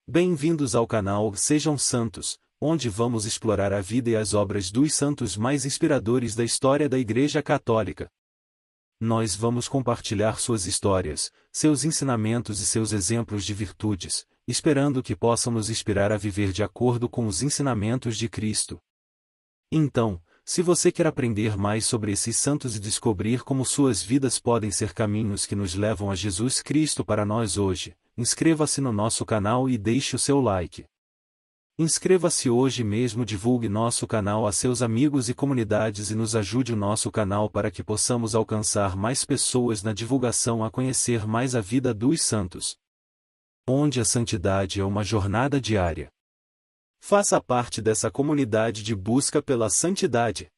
Bem-vindos ao canal Sejam Santos, onde vamos explorar a vida e as obras dos santos mais inspiradores da história da Igreja Católica. Nós vamos compartilhar suas histórias, seus ensinamentos e seus exemplos de virtudes, esperando que possam nos inspirar a viver de acordo com os ensinamentos de Cristo. Então, se você quer aprender mais sobre esses santos e descobrir como suas vidas podem ser caminhos que nos levam a Jesus Cristo para nós hoje, inscreva-se no nosso canal e deixe o seu like. Inscreva-se hoje mesmo, divulgue nosso canal a seus amigos e comunidades e nos ajude o nosso canal para que possamos alcançar mais pessoas na divulgação a conhecer mais a vida dos santos. Onde a santidade é uma jornada diária. Faça parte dessa comunidade de busca pela santidade.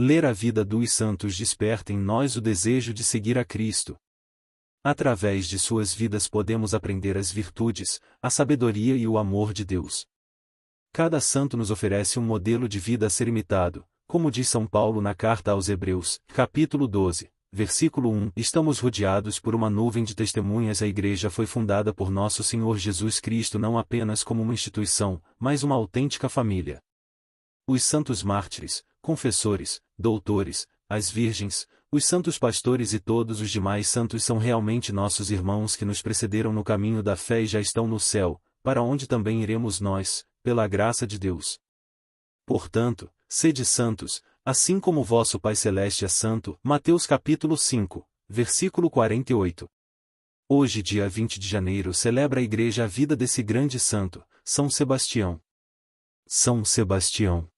Ler a vida dos santos desperta em nós o desejo de seguir a Cristo. Através de suas vidas podemos aprender as virtudes, a sabedoria e o amor de Deus. Cada santo nos oferece um modelo de vida a ser imitado, como diz São Paulo na carta aos Hebreus, capítulo 12, versículo 1. Estamos rodeados por uma nuvem de testemunhas. A Igreja foi fundada por nosso Senhor Jesus Cristo não apenas como uma instituição, mas uma autêntica família. Os santos mártires, confessores, doutores, as virgens, os santos pastores e todos os demais santos são realmente nossos irmãos que nos precederam no caminho da fé e já estão no céu, para onde também iremos nós, pela graça de Deus. Portanto, sede santos, assim como vosso Pai Celeste é santo. Mateus capítulo 5, versículo 48. Hoje, dia 20 de janeiro, celebra a Igreja a vida desse grande santo, São Sebastião. São Sebastião.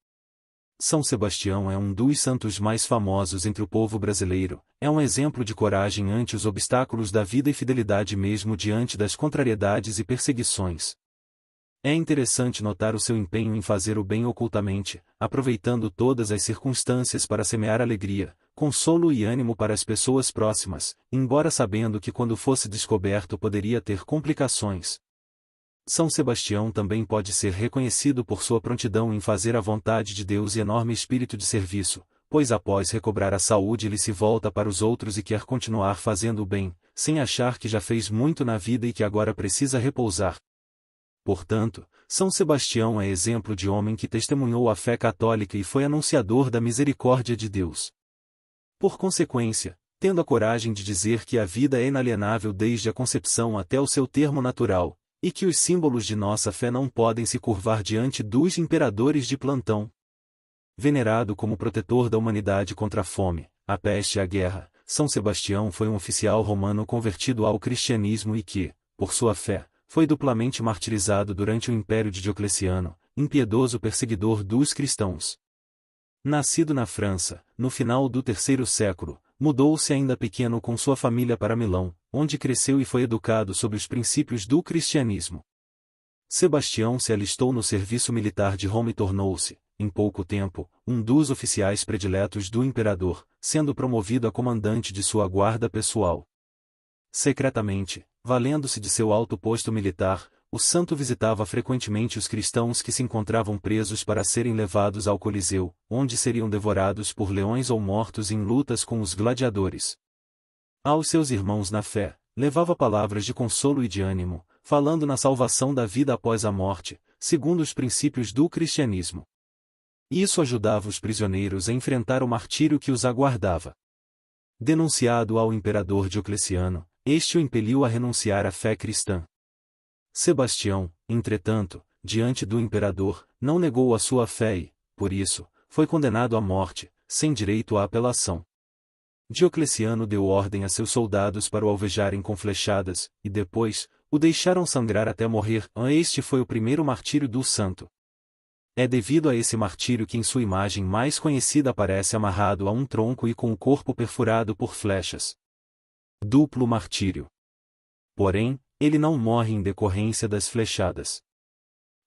São Sebastião é um dos santos mais famosos entre o povo brasileiro, é um exemplo de coragem ante os obstáculos da vida e fidelidade mesmo diante das contrariedades e perseguições. É interessante notar o seu empenho em fazer o bem ocultamente, aproveitando todas as circunstâncias para semear alegria, consolo e ânimo para as pessoas próximas, embora sabendo que quando fosse descoberto poderia ter complicações. São Sebastião também pode ser reconhecido por sua prontidão em fazer a vontade de Deus e enorme espírito de serviço, pois após recobrar a saúde ele se volta para os outros e quer continuar fazendo o bem, sem achar que já fez muito na vida e que agora precisa repousar. Portanto, São Sebastião é exemplo de homem que testemunhou a fé católica e foi anunciador da misericórdia de Deus. Por consequência, tendo a coragem de dizer que a vida é inalienável desde a concepção até o seu termo natural, e que os símbolos de nossa fé não podem se curvar diante dos imperadores de plantão. Venerado como protetor da humanidade contra a fome, a peste e a guerra, São Sebastião foi um oficial romano convertido ao cristianismo e que, por sua fé, foi duplamente martirizado durante o império de Diocleciano, impiedoso perseguidor dos cristãos. Nascido na França, no final do terceiro século, mudou-se ainda pequeno com sua família para Milão, onde cresceu e foi educado sob os princípios do cristianismo. Sebastião se alistou no serviço militar de Roma e tornou-se, em pouco tempo, um dos oficiais prediletos do imperador, sendo promovido a comandante de sua guarda pessoal. Secretamente, valendo-se de seu alto posto militar, o santo visitava frequentemente os cristãos que se encontravam presos para serem levados ao Coliseu, onde seriam devorados por leões ou mortos em lutas com os gladiadores. Aos seus irmãos na fé, levava palavras de consolo e de ânimo, falando na salvação da vida após a morte, segundo os princípios do cristianismo. Isso ajudava os prisioneiros a enfrentar o martírio que os aguardava. Denunciado ao imperador Diocleciano, este o impeliu a renunciar à fé cristã. Sebastião, entretanto, diante do imperador, não negou a sua fé e, por isso, foi condenado à morte, sem direito à apelação. Diocleciano deu ordem a seus soldados para o alvejarem com flechadas, e depois, o deixaram sangrar até morrer. Este foi o primeiro martírio do santo. É devido a esse martírio que em sua imagem mais conhecida aparece amarrado a um tronco e com o corpo perfurado por flechas. Duplo martírio. Porém, ele não morre em decorrência das flechadas.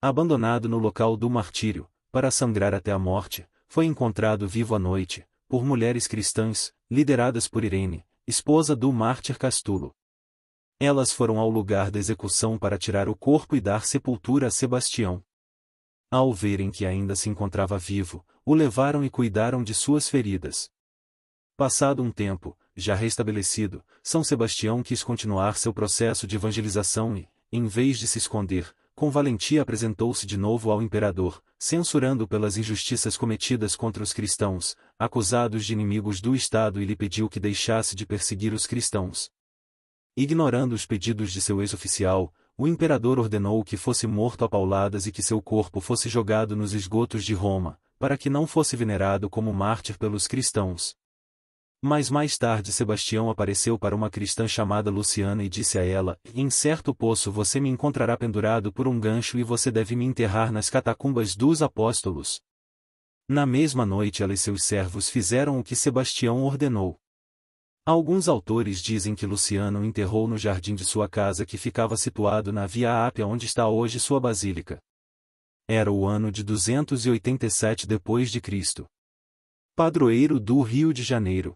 Abandonado no local do martírio, para sangrar até a morte, foi encontrado vivo à noite, por mulheres cristãs, lideradas por Irene, esposa do mártir Castulo. Elas foram ao lugar da execução para tirar o corpo e dar sepultura a Sebastião. Ao verem que ainda se encontrava vivo, o levaram e cuidaram de suas feridas. Passado um tempo, já restabelecido, São Sebastião quis continuar seu processo de evangelização e, em vez de se esconder, com valentia apresentou-se de novo ao imperador, censurando pelas injustiças cometidas contra os cristãos, acusados de inimigos do Estado, e lhe pediu que deixasse de perseguir os cristãos. Ignorando os pedidos de seu ex-oficial, o imperador ordenou que fosse morto a pauladas e que seu corpo fosse jogado nos esgotos de Roma, para que não fosse venerado como mártir pelos cristãos. Mas mais tarde Sebastião apareceu para uma cristã chamada Luciana e disse a ela: em certo poço você me encontrará pendurado por um gancho e você deve me enterrar nas catacumbas dos apóstolos. Na mesma noite ela e seus servos fizeram o que Sebastião ordenou. Alguns autores dizem que Luciano o enterrou no jardim de sua casa, que ficava situado na Via Ápia, onde está hoje sua basílica. Era o ano de 287 d.C. Padroeiro do Rio de Janeiro.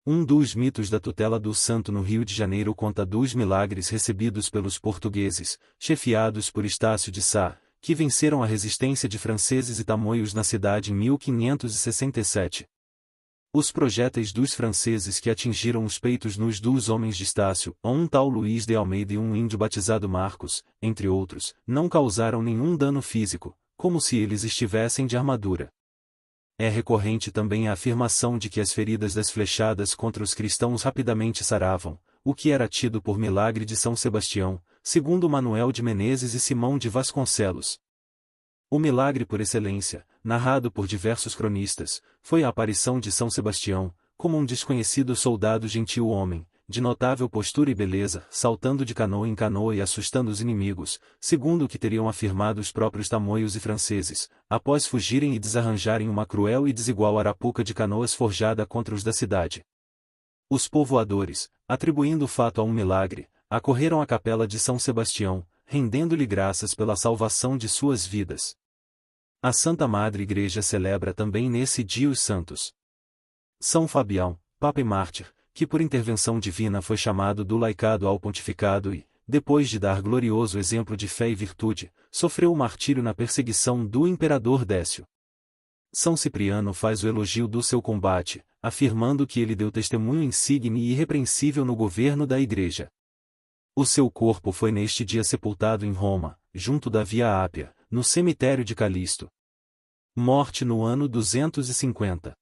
Um dos mitos da tutela do santo no Rio de Janeiro conta dos milagres recebidos pelos portugueses, chefiados por Estácio de Sá, que venceram a resistência de franceses e tamoios na cidade em 1567. Os projéteis dos franceses que atingiram os peitos nus dos homens de Estácio, um tal Luís de Almeida e um índio batizado Marcos, entre outros, não causaram nenhum dano físico, como se eles estivessem de armadura. É recorrente também a afirmação de que as feridas das flechadas contra os cristãos rapidamente saravam, o que era tido por milagre de São Sebastião, segundo Manuel de Menezes e Simão de Vasconcelos. O milagre por excelência, narrado por diversos cronistas, foi a aparição de São Sebastião, como um desconhecido soldado gentil homem, de notável postura e beleza, saltando de canoa em canoa e assustando os inimigos, segundo o que teriam afirmado os próprios tamoios e franceses, após fugirem e desarranjarem uma cruel e desigual arapuca de canoas forjada contra os da cidade. Os povoadores, atribuindo o fato a um milagre, acorreram à capela de São Sebastião, rendendo-lhe graças pela salvação de suas vidas. A Santa Madre Igreja celebra também nesse dia os santos São Fabião, Papa e Mártir, que por intervenção divina foi chamado do laicado ao pontificado e, depois de dar glorioso exemplo de fé e virtude, sofreu o martírio na perseguição do imperador Décio. São Cipriano faz o elogio do seu combate, afirmando que ele deu testemunho insigne e irrepreensível no governo da Igreja. O seu corpo foi neste dia sepultado em Roma, junto da Via Ápia, no cemitério de Calisto. Morte no ano 250.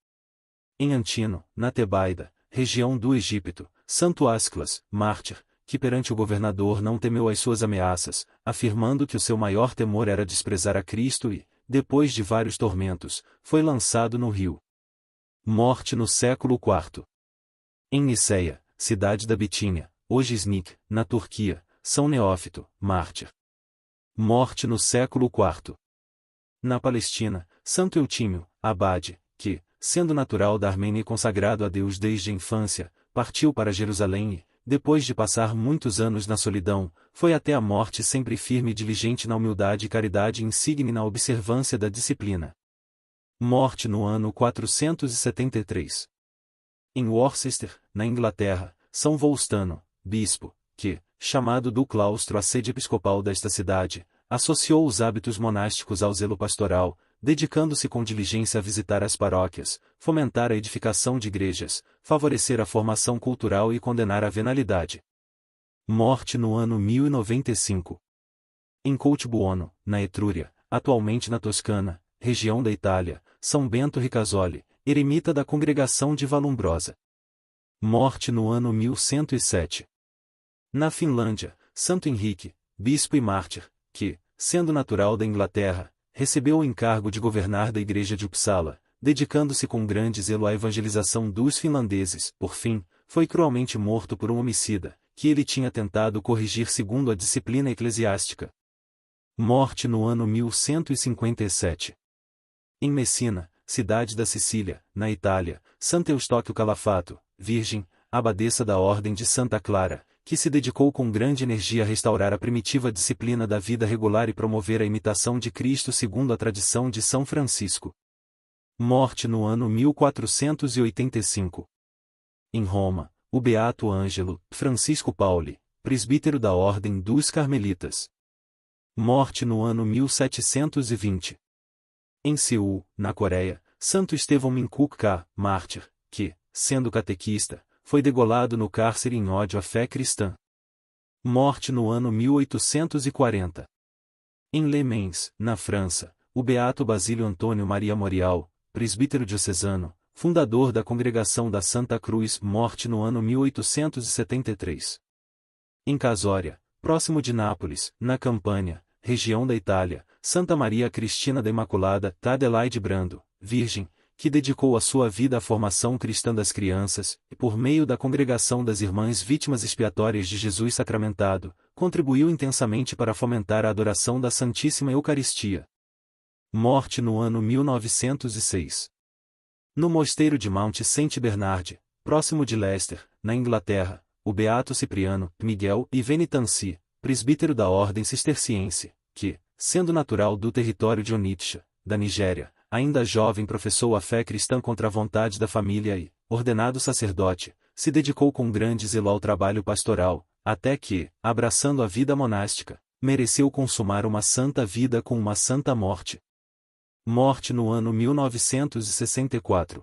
Em Antino, na Tebaida, região do Egito, Santo Asclas, mártir, que perante o governador não temeu as suas ameaças, afirmando que o seu maior temor era desprezar a Cristo e, depois de vários tormentos, foi lançado no rio. Morte no século IV. Em Niceia, cidade da Bitínia, hoje Iznik, na Turquia, São Neófito, mártir. Morte no século IV. Na Palestina, Santo Eutímio, abade, que, sendo natural da Armênia e consagrado a Deus desde a infância, partiu para Jerusalém e, depois de passar muitos anos na solidão, foi até a morte sempre firme e diligente na humildade e caridade insigne na observância da disciplina. Morte no ano 473. Em Worcester, na Inglaterra, São Volstano, bispo, que, chamado do claustro à sede episcopal desta cidade, associou os hábitos monásticos ao zelo pastoral, dedicando-se com diligência a visitar as paróquias, fomentar a edificação de igrejas, favorecer a formação cultural e condenar a venalidade. Morte no ano 1095. Em Coltibuono, na Etrúria, atualmente na Toscana, região da Itália, São Bento Ricasoli, eremita da congregação de Vallombrosa. Morte no ano 1107. Na Finlândia, Santo Henrique, bispo e mártir, que, sendo natural da Inglaterra, recebeu o encargo de governar da igreja de Uppsala, dedicando-se com grande zelo à evangelização dos finlandeses. Por fim, foi cruelmente morto por um homicida, que ele tinha tentado corrigir segundo a disciplina eclesiástica. Morte no ano 1157. Em Messina, cidade da Sicília, na Itália, Santa Eustóquio Calafato, virgem, abadesa da Ordem de Santa Clara, que se dedicou com grande energia a restaurar a primitiva disciplina da vida regular e promover a imitação de Cristo segundo a tradição de São Francisco. Morte no ano 1485. Em Roma, o beato Ângelo Francisco Pauli, presbítero da Ordem dos Carmelitas. Morte no ano 1720. Em Seul, na Coreia, Santo Estevão Minkook Ka, mártir, que, sendo catequista, foi degolado no cárcere em ódio à fé cristã. Morte no ano 1840. Em Le Mans, na França, o beato Basílio Antônio Maria Morial, presbítero diocesano, fundador da Congregação da Santa Cruz. Morte no ano 1873. Em Casória, próximo de Nápoles, na Campânia, região da Itália, Santa Maria Cristina da Imaculada Adelaide Brando, virgem, que dedicou a sua vida à formação cristã das crianças, e por meio da Congregação das Irmãs Vítimas Expiatórias de Jesus Sacramentado, contribuiu intensamente para fomentar a adoração da Santíssima Eucaristia. Morte no ano 1906. No mosteiro de Mount St. Bernard, próximo de Leicester, na Inglaterra, o beato Cipriano Miguel e Venitanci, presbítero da Ordem Cisterciense, que, sendo natural do território de Onitsha, da Nigéria, ainda jovem professou a fé cristã contra a vontade da família e, ordenado sacerdote, se dedicou com grande zelo ao trabalho pastoral, até que, abraçando a vida monástica, mereceu consumar uma santa vida com uma santa morte. Morte no ano 1964.